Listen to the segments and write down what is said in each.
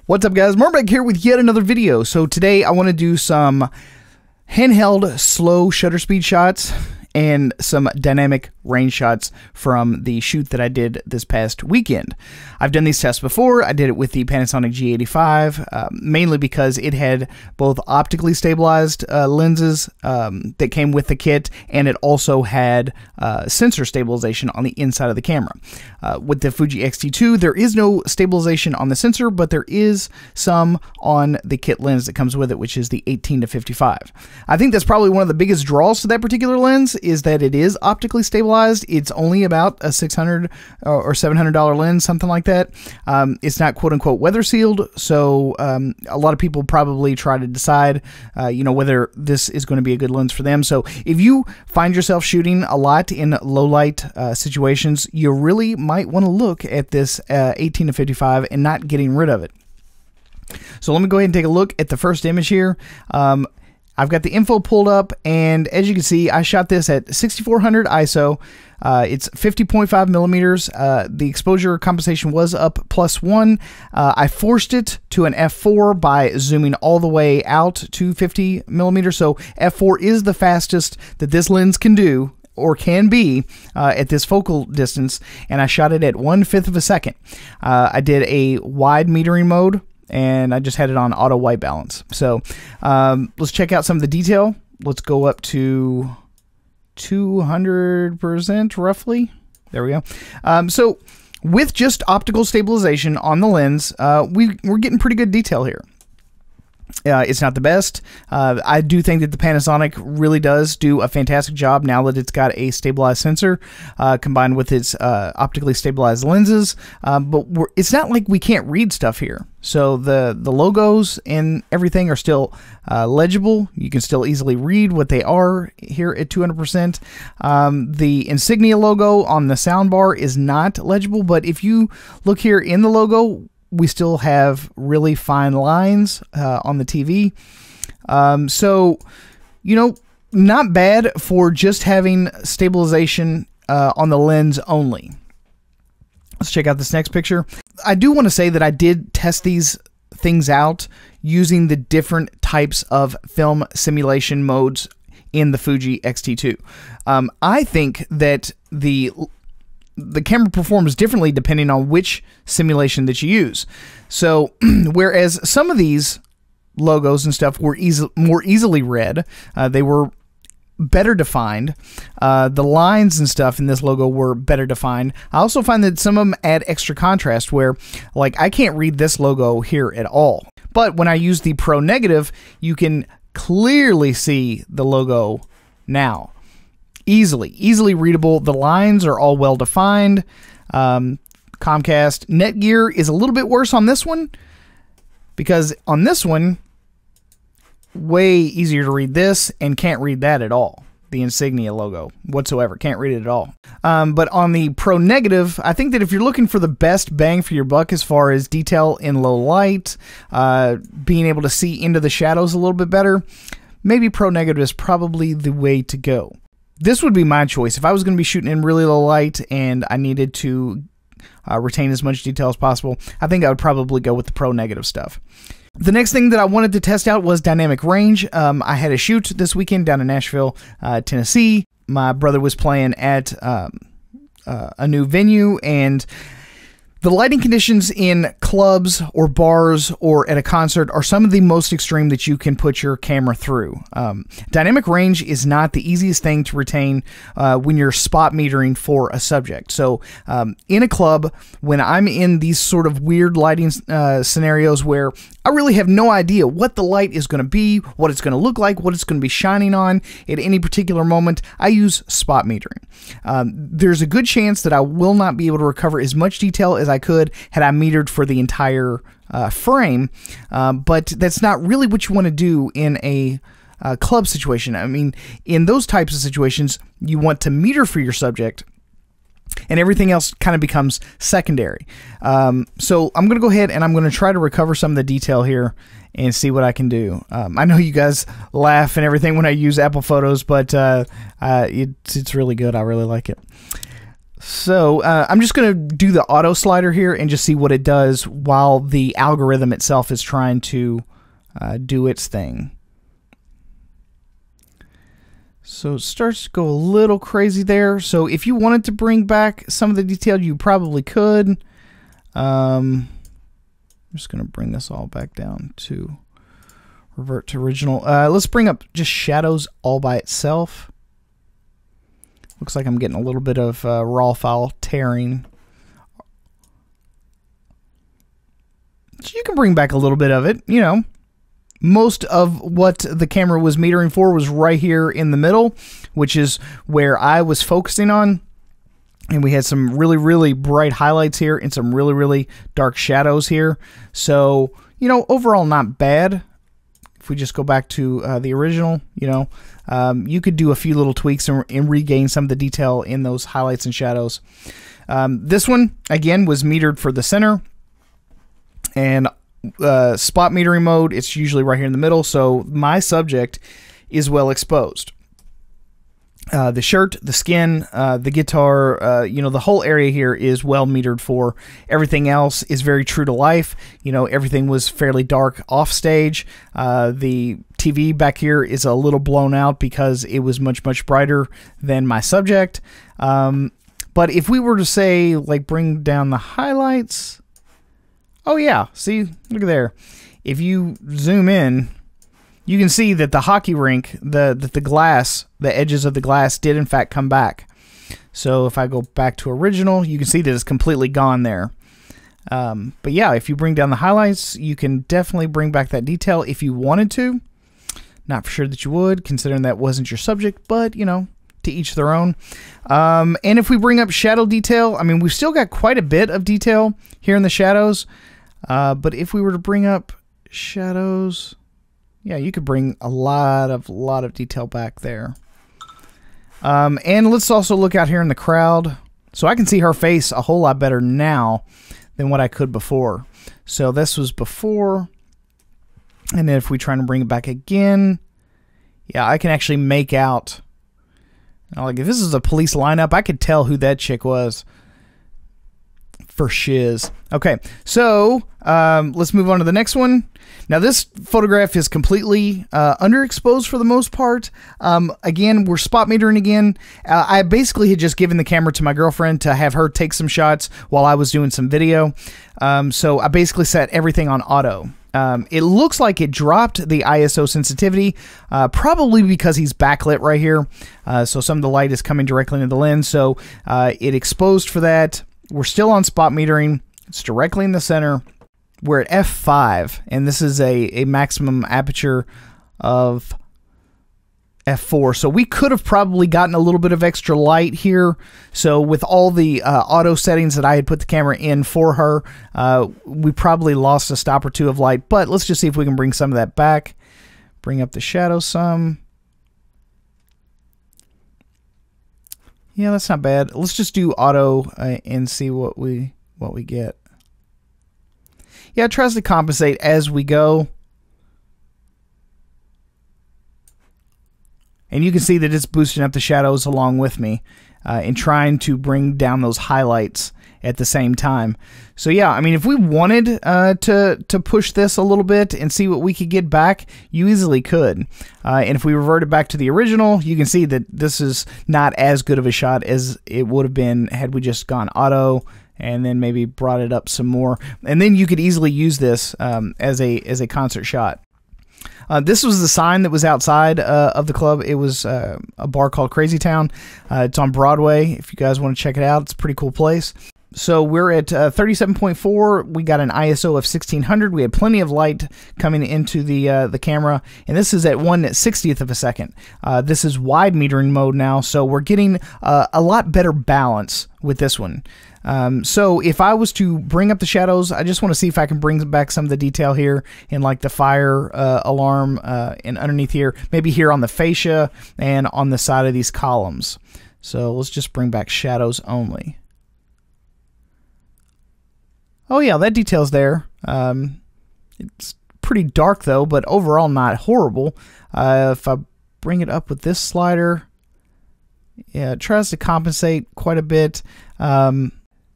What's up, guys? Mark back here with yet another video. So today I want to do some handheld slow shutter speed shots and some dynamic range shots from the shoot that I did this past weekend. I've done these tests before. I did it with the Panasonic G85, mainly because it had both optically stabilized lenses that came with the kit, and it also had sensor stabilization on the inside of the camera. With the Fuji X-T2, there is no stabilization on the sensor, but there is some on the kit lens that comes with it, which is the 18-55. I think that's probably one of the biggest draws to that particular lens, is that it is optically stabilized. It's only about a $600 or $700 lens, something like that. It's not quote-unquote weather sealed, so a lot of people probably try to decide whether this is going to be a good lens for them. So if you find yourself shooting a lot in low light situations, you really might want to look at this 18-55 and not getting rid of it. So let me go ahead and take a look at the first image here. I've got the info pulled up, and as you can see, I shot this at 6400 ISO. It's 50.5 millimeters. The exposure compensation was up +1. I forced it to an f4 by zooming all the way out to 50 millimeters. So f4 is the fastest that this lens can do, or can be, at this focal distance, and I shot it at 1/5 of a second. I did a wide metering mode, and I just had it on auto white balance. So let's check out some of the detail. Let's go up to 200% roughly. There we go. So with just optical stabilization on the lens, we're getting pretty good detail here. It's not the best. I do think that the Panasonic really does do a fantastic job now that it's got a stabilized sensor combined with its optically stabilized lenses. But it's not like we can't read stuff here. So the logos and everything are still legible. You can still easily read what they are here at 200%. The insignia logo on the soundbar is not legible, but if you look here in the logo, we still have really fine lines on the TV. So, not bad for just having stabilization on the lens only. Let's check out this next picture. I do want to say that I did test these things out using the different types of film simulation modes in the Fuji X-T2. I think that the camera performs differently depending on which simulation that you use. So whereas some of these logos and stuff were more easily read, they were better defined. The lines and stuff in this logo were better defined. I also find that some of them add extra contrast where, like, I can't read this logo here at all. But when I use the Pro Negative, you can clearly see the logo now. Easily readable. The lines are all well defined. Comcast Netgear is a little bit worse on this one, because on this one, way easier to read this, and can't read that at all. The insignia logo whatsoever, can't read it at all. But on the Pro Negative, I think that if you're looking for the best bang for your buck as far as detail in low light, being able to see into the shadows a little bit better, maybe Pro Negative is probably the way to go. This would be my choice. If I was going to be shooting in really low light and I needed to retain as much detail as possible, I think I would probably go with the Pro Negative stuff. The next thing that I wanted to test out was dynamic range. I had a shoot this weekend down in Nashville, Tennessee. My brother was playing at a new venue, and the lighting conditions in clubs or bars or at a concert are some of the most extreme that you can put your camera through. Dynamic range is not the easiest thing to retain when you're spot metering for a subject. So in a club, when I'm in these sort of weird lighting scenarios where I really have no idea what the light is going to be, what it's going to look like, what it's going to be shining on at any particular moment, I use spot metering. There's a good chance that I will not be able to recover as much detail as I could had I metered for the entire frame, but that's not really what you want to do in a club situation. I mean, in those types of situations, you want to meter for your subject, and everything else kind of becomes secondary. So I'm going to go ahead and I'm going to try to recover some of the detail here and see what I can do. I know you guys laugh and everything when I use Apple Photos, but it's really good. I really like it. So I'm just going to do the auto slider here and just see what it does while the algorithm itself is trying to do its thing. So it starts to go a little crazy there. So if you wanted to bring back some of the detail, you probably could. I'm just going to bring this all back down to revert to original. Let's bring up just shadows all by itself. Looks like I'm getting a little bit of raw file tearing. So you can bring back a little bit of it, you know. Most of what the camera was metering for was right here in the middle, which is where I was focusing on. And we had some really, really bright highlights here and some really, really dark shadows here. So, you know, overall not bad. If we just go back to the original, you know, you could do a few little tweaks and regain some of the detail in those highlights and shadows. This one, again, was metered for the center. And spot metering mode, it's usually right here in the middle, so my subject is well exposed. The shirt, the skin, the guitar, you know, the whole area here is well metered for. Everything else is very true to life. You know, everything was fairly dark off stage. The TV back here is a little blown out because it was much, much brighter than my subject. But if we were to say, like, bring down the highlights... Oh yeah, see, look at there. If you zoom in, you can see that the hockey rink, the glass, the edges of the glass did in fact come back. So if I go back to original, you can see that it's completely gone there. But yeah, if you bring down the highlights, you can definitely bring back that detail if you wanted to. Not for sure that you would, considering that wasn't your subject, but you know, to each their own. And if we bring up shadow detail, I mean, we've still got quite a bit of detail here in the shadows. But if we were to bring up shadows, yeah, you could bring a lot of detail back there. And let's also look out here in the crowd. So I can see her face a whole lot better now than what I could before. So this was before. And then if we try to bring it back again, yeah, I can actually make out. Like if this is a police lineup, I could tell who that chick was. For shiz. Okay, so let's move on to the next one. Now this photograph is completely underexposed for the most part. Again, we're spot metering again. I basically had just given the camera to my girlfriend to have her take some shots while I was doing some video. So I basically set everything on auto. It looks like it dropped the ISO sensitivity, probably because he's backlit right here. So some of the light is coming directly into the lens. So it exposed for that. We're still on spot metering. It's directly in the center. We're at f5, and this is a maximum aperture of f4. So we could have probably gotten a little bit of extra light here. So with all the auto settings that I had put the camera in for her, we probably lost a stop or two of light. But let's just see if we can bring some of that back. Bring up the shadow some. Yeah, that's not bad. Let's just do auto and see what we get. Yeah, it tries to compensate as we go. And you can see that it's boosting up the shadows along with me and trying to bring down those highlights at the same time. So yeah, I mean, if we wanted to push this a little bit and see what we could get back, you easily could. And if we reverted back to the original, you can see that this is not as good of a shot as it would have been had we just gone auto and then maybe brought it up some more. And then you could easily use this as a concert shot. This was the sign that was outside of the club. It was a bar called Crazy Town. It's on Broadway. If you guys want to check it out, it's a pretty cool place. So we're at 37.4. We got an ISO of 1600. We had plenty of light coming into the camera, and this is at 1/60th of a second. This is wide metering mode now, so we're getting a lot better balance with this one. So if I was to bring up the shadows, I just want to see if I can bring back some of the detail here in like the fire alarm and underneath here, maybe here on the fascia and on the side of these columns. So let's just bring back shadows only. Oh yeah, that detail's there. It's pretty dark though, but overall not horrible. If I bring it up with this slider, yeah, it tries to compensate quite a bit.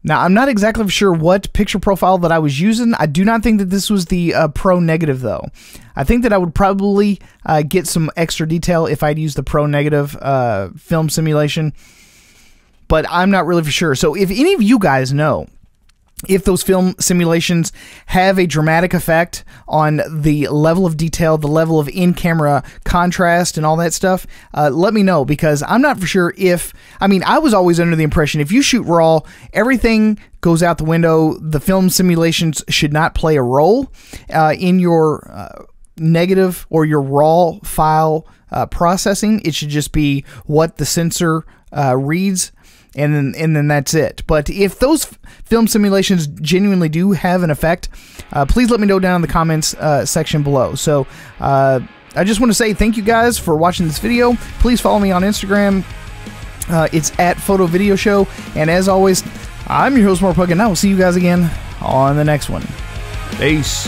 Now, I'm not exactly sure what picture profile that I was using. I do not think that this was the Pro Negative, though. I think that I would probably get some extra detail if I'd use the Pro Negative film simulation, but I'm not really for sure. So if any of you guys know if those film simulations have a dramatic effect on the level of detail, the level of in-camera contrast and all that stuff, let me know, because I'm not for sure if... I mean, I was always under the impression if you shoot RAW, everything goes out the window. The film simulations should not play a role in your negative or your RAW file processing. It should just be what the sensor reads, and then that's it. But if those film simulations genuinely do have an effect, please let me know down in the comments section below. So I just want to say thank you guys for watching this video. Please follow me on Instagram. It's at thephotovideoshow. And as always, I'm your host, Mark Pug, and I will see you guys again on the next one. Peace.